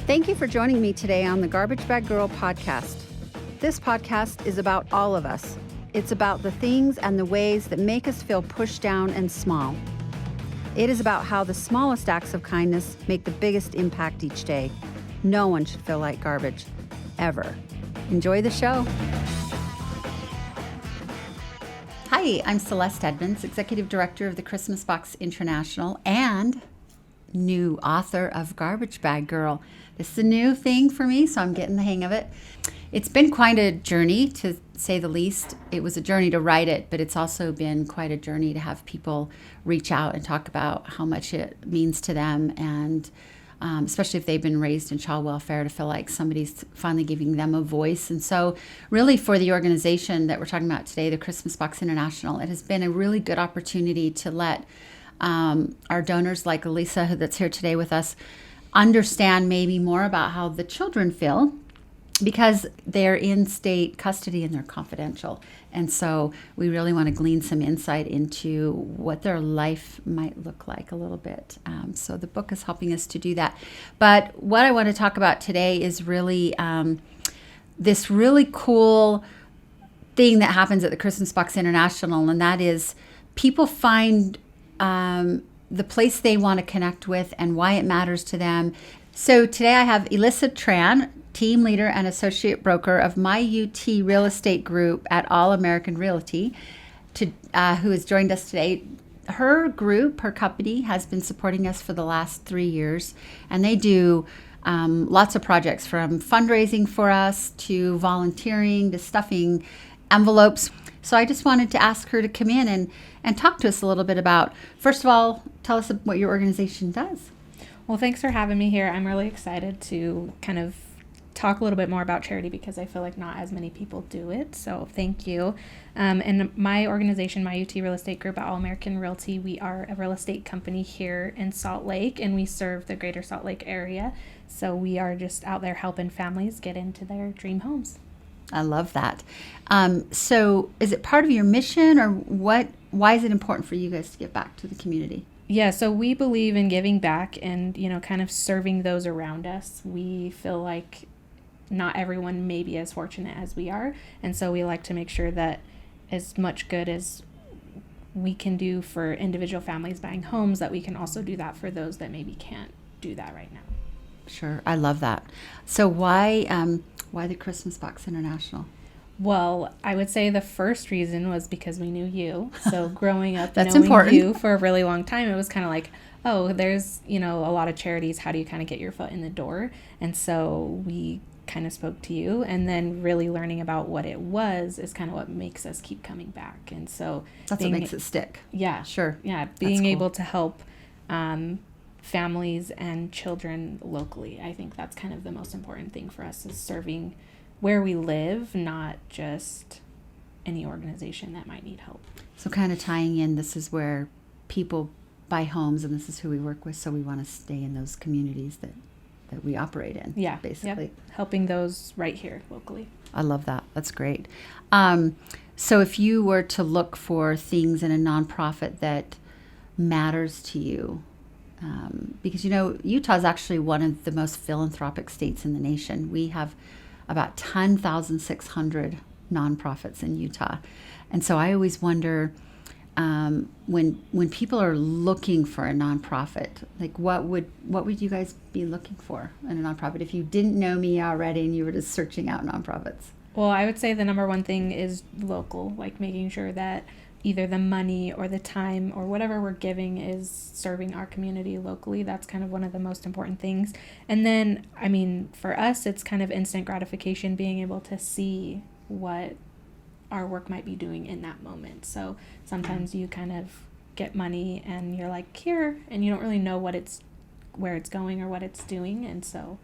Thank you for joining me today on the Garbage Bag Girl podcast. This podcast is about all of us. It's about the things and the ways that make us feel pushed down and small. It is about how the smallest acts of kindness make the biggest impact each day. No one should feel like garbage, ever. Enjoy the show. Hi, I'm Celeste Edmunds, Executive Director of the Christmas Box International and new author of Garbage Bag Girl. This is a new thing for me, so I'm getting the hang of it. It's been quite a journey, to say the least. It was a journey to write it, but it's also been quite a journey to have people reach out and talk about how much it means to them, and especially if they've been raised in child welfare, to feel like somebody's finally giving them a voice. And so really for the organization that we're talking about today, the Christmas Box International, it has been a really good opportunity to let our donors like Elissa, that's here today with us, understand maybe more about how the children feel, because they're in state custody and they're confidential. And so we really want to glean some insight into what their life might look like a little bit. So the book is helping us to do that. But what I want to talk about today is really this really cool thing that happens at the Christmas Box International, and that is people find the place they want to connect with and why it matters to them. So today I have Elissa Tran, team leader and associate broker of My UT Real Estate Group at All American Realty, who has joined us today. Her group, her company, has been supporting us for the last 3 years, and they do lots of projects, from fundraising for us to volunteering to stuffing envelopes. So I just wanted to ask her to come in and talk to us a little bit about, first of all, tell us what your organization does. Well, thanks for having me here. I'm really excited to kind of talk a little bit more about charity, because I feel like not as many people do it. So thank you. And my organization, My UT Real Estate Group at All American Realty, we are a real estate company here in Salt Lake, and we serve the greater Salt Lake area. So we are just out there helping families get into their dream homes. I love that. So is it part of your mission, or why is it important for you guys to give back to the community? Yeah, so we believe in giving back and, kind of serving those around us. We feel like not everyone may be as fortunate as we are. And so we like to make sure that as much good as we can do for individual families buying homes, that we can also do that for those that maybe can't do that right now. Sure. I love that. So why the Christmas Box International? Well, I would say the first reason was because we knew you. So growing up That's knowing important. You for a really long time, it was kind of like, oh, there's, a lot of charities. How do you kind of get your foot in the door? And so we kind of spoke to you, and then really learning about what it was is kind of what makes us keep coming back. And so that's what makes it stick. Yeah. Sure. Yeah. Being able to help families and children locally. I think that's kind of the most important thing for us, is serving where we live, not just any organization that might need help. So kind of tying in, this is where people buy homes, and this is who we work with, so we want to stay in those communities that we operate in. Yeah, basically. Yep. Helping those right here locally. I love that. That's great. So if you were to look for things in a nonprofit that matters to you, because Utah is actually one of the most philanthropic states in the nation. We have about 10,600 nonprofits in Utah, and so I always wonder, when people are looking for a nonprofit, like what would you guys be looking for in a nonprofit if you didn't know me already and you were just searching out nonprofits? Well, I would say the number one thing is local, like making sure that either the money or the time or whatever we're giving is serving our community locally. That's kind of one of the most important things. And then, for us, it's kind of instant gratification, being able to see what our work might be doing in that moment. So sometimes you kind of get money and you're like, here, and you don't really know where it's going or what it's doing. And so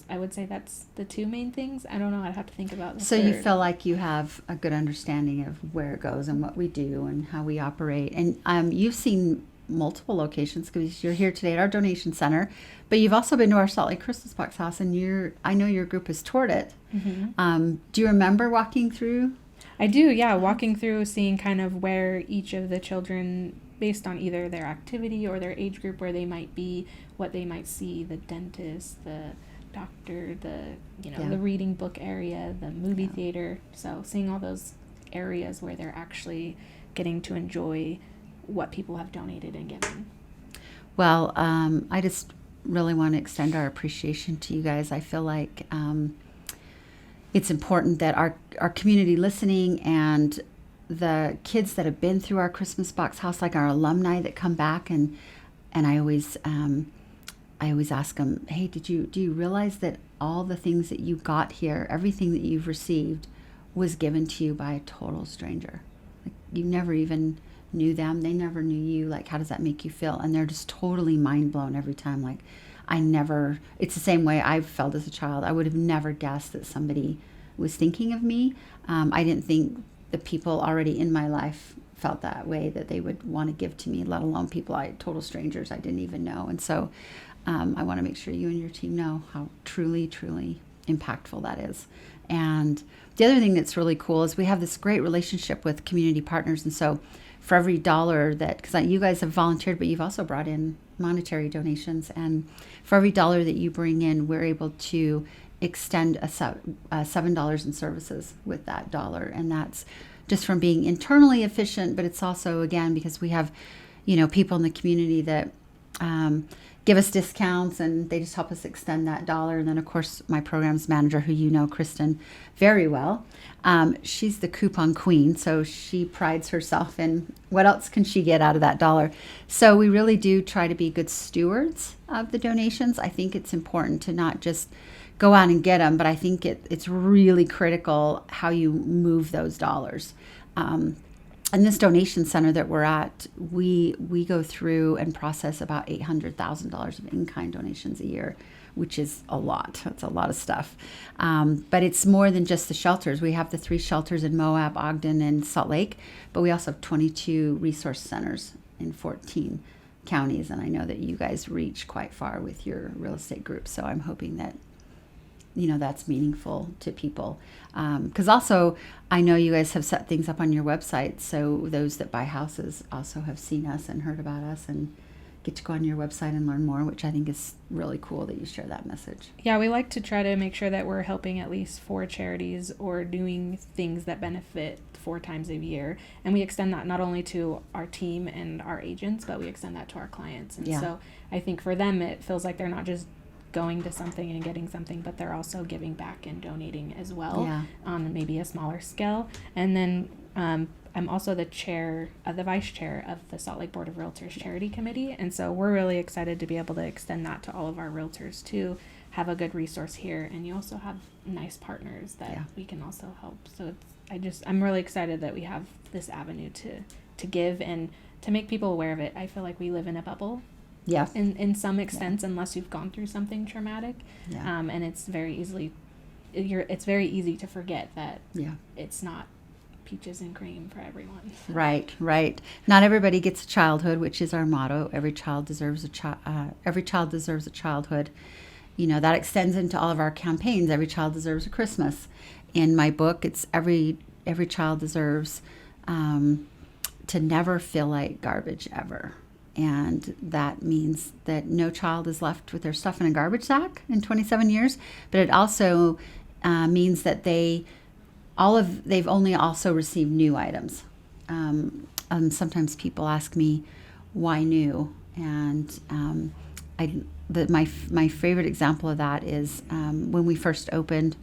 I would say that's the two main things. I don't know. I'd have to think about the So third. You feel like you have a good understanding of where it goes and what we do and how we operate. And you've seen multiple locations, because you're here today at our donation center, but you've also been to our Salt Lake Christmas Box house, and I know your group has toured it. Mm-hmm. Do you remember walking through? I do, yeah. Walking through, seeing kind of where each of the children, based on either their activity or their age group, where they might be, what they might see, the dentist, the doctor, the reading book area, the movie theater. So seeing all those areas where they're actually getting to enjoy what people have donated and given. Well, I just really want to extend our appreciation to you guys. I feel like it's important that our community listening and the kids that have been through our Christmas box house, like our alumni that come back, and I always ask them, hey, do you realize that all the things that you got here, everything that you've received, was given to you by a total stranger? Like, you never even knew them, they never knew you. Like, how does that make you feel? And they're just totally mind blown every time. Like, it's the same way I've felt as a child. I would have never guessed that somebody was thinking of me. I didn't think the people already in my life felt that way, that they would want to give to me, let alone total strangers I didn't even know. And so I want to make sure you and your team know how truly, truly impactful that is. And the other thing that's really cool is we have this great relationship with community partners. And so for every dollar because you guys have volunteered, but you've also brought in monetary donations. And for every dollar that you bring in, we're able to extend $7 in services with that dollar. And that's just from being internally efficient, but it's also, again, because we have, people in the community that give us discounts, and they just help us extend that dollar. And then, of course, my programs manager, who you know, Kristen, very well, she's the coupon queen, so she prides herself in what else can she get out of that dollar. So we really do try to be good stewards of the donations. I think it's important to not just go out and get them, but I think it's really critical how you move those dollars. In this donation center that we're at, we go through and process about $800,000 of in-kind donations a year, which is a lot. That's a lot of stuff. But it's more than just the shelters. We have the 3 shelters in Moab, Ogden, and Salt Lake, but we also have 22 resource centers in 14 counties. And I know that you guys reach quite far with your real estate group. So I'm hoping that that's meaningful to people. Because also, I know you guys have set things up on your website, so those that buy houses also have seen us and heard about us and get to go on your website and learn more, which I think is really cool that you share that message. Yeah, we like to try to make sure that we're helping at least 4 charities or doing things that benefit 4 times a year. And we extend that not only to our team and our agents, but we extend that to our clients. And so I think for them, it feels like they're not just going to something and getting something, but they're also giving back and donating as well on maybe a smaller scale. And then I'm also the vice chair of the Salt Lake Board of Realtors Charity Committee. And so we're really excited to be able to extend that to all of our realtors to have a good resource here. And you also have nice partners that we can also help. So I'm really excited that we have this avenue to give and to make people aware of it. I feel like we live in a bubble. Yeah. In some extent, unless you've gone through something traumatic. Yeah. And it's very easy to forget that it's not peaches and cream for everyone. Right. Not everybody gets a childhood, which is our motto. Every child deserves a childhood. That extends into all of our campaigns. Every child deserves a Christmas. In my book, it's every child deserves to never feel like garbage ever. And that means that no child is left with their stuff in a garbage sack in 27 years. But it also means that they've only also received new items. Sometimes people ask me why new, and my favorite example of that is when we first opened.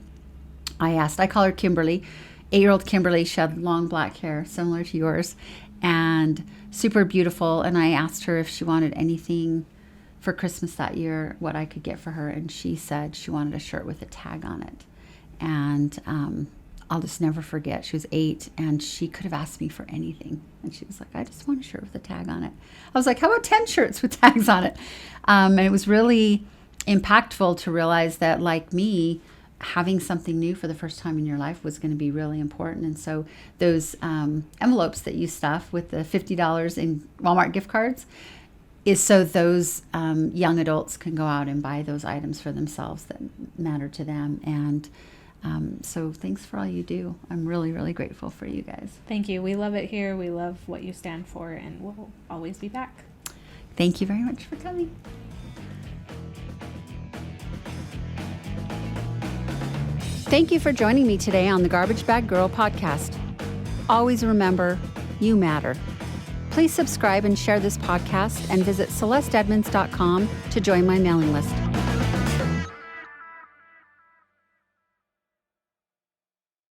I call her Kimberly, 8-year-old Kimberly. She had long black hair, similar to yours, and super beautiful. And I asked her if she wanted anything for Christmas that year, what I could get for her. And she said she wanted a shirt with a tag on it. And I'll just never forget. She was 8 and she could have asked me for anything. And she was like, I just want a shirt with a tag on it. I was like, how about 10 shirts with tags on it? And it was really impactful to realize that, like me, having something new for the first time in your life was going to be really important. And so those envelopes that you stuff with the $50 in Walmart gift cards is so those young adults can go out and buy those items for themselves that matter to them. And so thanks for all you do. I'm really, really grateful for you guys. Thank you. We love it here. We love what you stand for, and we'll always be back. Thank you very much for coming. Thank you for joining me today on the Garbage Bag Girl podcast. Always remember, you matter. Please subscribe and share this podcast and visit CelesteEdmunds.com to join my mailing list.